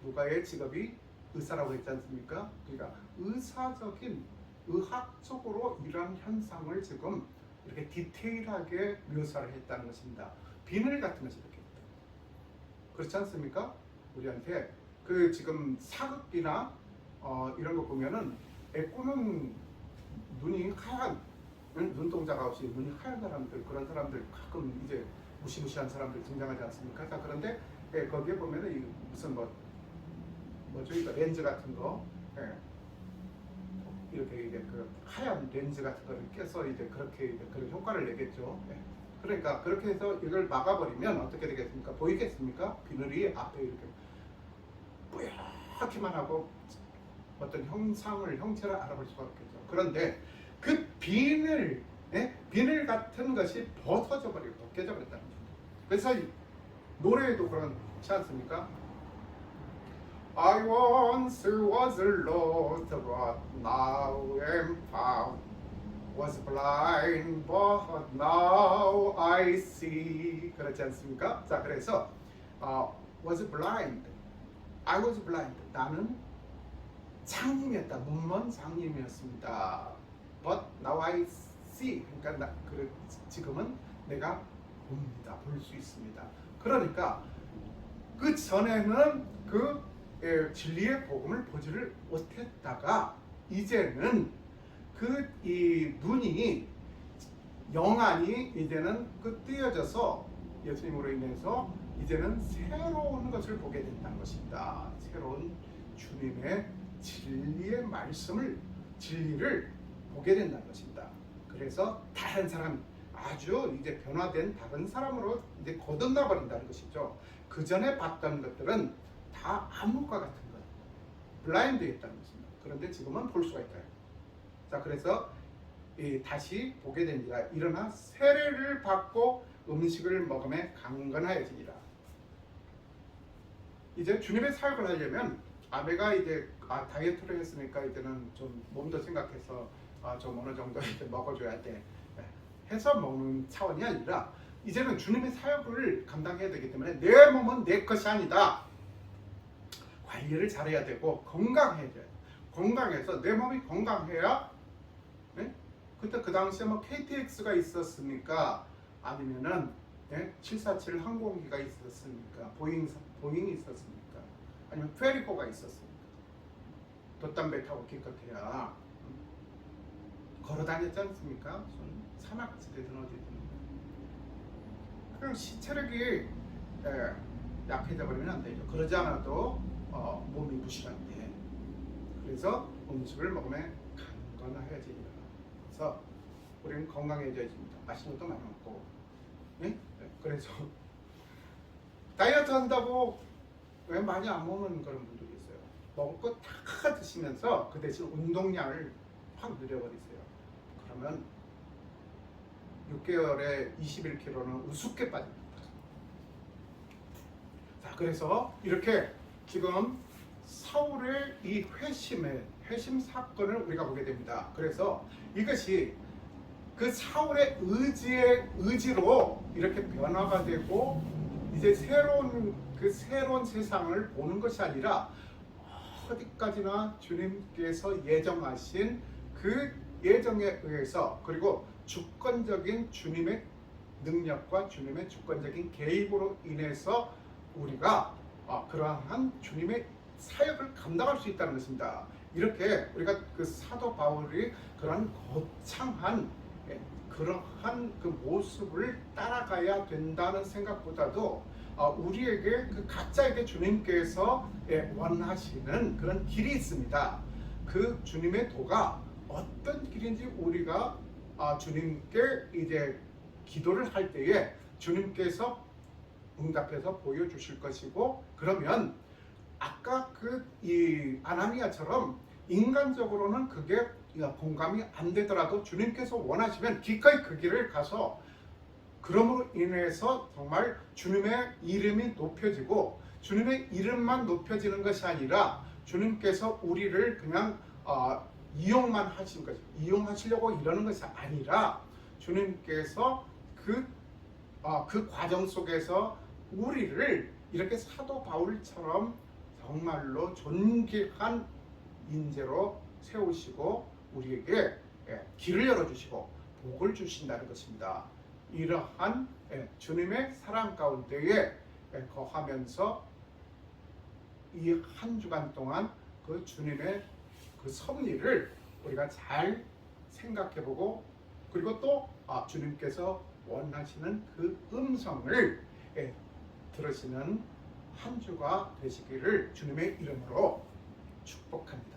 Speaker 1: 누가의 직업이 의사라고 했지 않습니까? 그러니까 의사적인 의학적으로 이러한 현상을 지금 이렇게 디테일하게 묘사를 했다는 것입니다. 비늘 같은 것이 이렇게 있다. 그렇지 않습니까? 우리한테 그 지금 사극기나 이런 거 보면은 애꾸는 눈이 하얀 눈동자가 없이 눈이 하얀 사람들 그런 사람들 가끔 이제 무시무시한 사람들 등장하지 않습니까? 자 그런데 거기에 보면은 이 무슨 뭐죠 이거 렌즈 같은 거 이렇게 이제 그 하얀 렌즈 같은 거를 껴서 이제 그렇게 이제 그런 효과를 내겠죠. 그러니까 그렇게 해서 이걸 막아버리면 어떻게 되겠습니까? 보이겠습니까? 비늘이 앞에 이렇게 뿌옇기만 하고 어떤 형체를 알아볼 수가 없겠죠. 그런데 그 비늘 같은 것이 벗어져 버리고 벗겨져 버렸다는 거죠. 그래서 노래에도 그렇지 않습니까? I once was lost, but now am found. Was blind, but now I see. 그렇지 않습니까? 자, 그래서 was blind. I was blind. 나는 장님이었다. 눈먼 장님이었습니다. But now I see. 그러니까 지금은 내가 봅니다. 볼 수 있습니다. 그러니까 그 전에는 진리의 복음을 보지를 못했다가 이제는 이 눈이 영안이 이제는 뜨여져서 예수님으로 인해서 이제는 새로운 것을 보게 된다는 것입니다. 새로운 주님의 진리의 진리를 보게 된다는 것입니다. 그래서 다른 사람 아주 이제 변화된 다른 사람으로 이제 거듭나 버린다는 것이죠. 그 전에 봤던 것들은 다 암흑과 같은 것, 블라인드였다는 것입니다. 그런데 지금은 볼 수가 있다. 자, 그래서 다시 보게 되니라. 일어나 세례를 받고 음식을 먹음에 강건하여지니라. 이제 주님의 사역을 하려면 내가 이제 다이어트를 했으니까 이제는 좀 몸도 생각해서 좀 어느 정도 이제 먹어줘야 돼 해서 먹는 차원이 아니라 이제는 주님의 사역을 감당해야 되기 때문에 내 몸은 내 것이 아니다. 관리를 잘해야 되고 건강해야 돼. 건강해서 내 몸이 건강해야 그때 그 당시에 KTX가 있었습니까? 아니면은 747 항공기가 있었습니까? 보잉이 있었습니까? 아니면 페리코가 있었습니까? 돛담배 타고 기껏해야 걸어 다녔지 않습니까? 산악지대든 어디든. 그럼 시체력이 약해져 버리면 안 되죠. 그러지 않아도 몸이 부실한데. 그래서 음식을 먹으면 강건하여지니라. 그래서 우리는 건강해져야집니다. 맛있는 것도 많이 먹고. 그래서 다이어트 한다고 왜 많이 안 먹는 그런 분들이 있어요. 먹을 거 다 드시면서 그 대신 운동량을 확 늘려버리세요. 그러면 6개월에 21kg는 우습게 빠집니다. 자, 그래서 이렇게 지금 사울의 이 회심 사건을 우리가 보게 됩니다. 그래서 이것이 그 사울의 의지로 이렇게 변화가 되고 이제 새로운 세상을 보는 것이 아니라 어디까지나 주님께서 예정하신 그 예정에 의해서 그리고 주권적인 주님의 능력과 주님의 주권적인 개입으로 인해서 우리가 그러한 주님의 사역을 감당할 수 있다는 것입니다. 이렇게 우리가 그 사도 바울이 그런 거창한 그러한 그 모습을 따라가야 된다는 생각보다도 우리에게 그 각자에게 주님께서 원하시는 그런 길이 있습니다. 그 주님의 도가 어떤 길인지 우리가 주님께 이제 기도를 할 때에 주님께서 응답해서 보여주실 것이고, 그러면 아까 이 아나니아처럼 인간적으로는 그게 공감이 안 되더라도 주님께서 원하시면 기꺼이 그 길을 가서 그러므로 인해서 정말 주님의 이름이 높여지고, 주님의 이름만 높여지는 것이 아니라 주님께서 우리를 그냥 이용만 하신 것이, 이용하시려고 이러는 것이 아니라 주님께서 그 그 과정 속에서 우리를 이렇게 사도 바울처럼 정말로 존귀한 인재로 세우시고 우리에게 길을 열어주시고 복을 주신다는 것입니다. 이러한 주님의 사랑 가운데에 거하면서 이 한 주간 동안 그 주님의 그 섭리를 우리가 잘 생각해보고 그리고 또 주님께서 원하시는 그 음성을 들으시는 한 주가 되시기를 주님의 이름으로 축복합니다.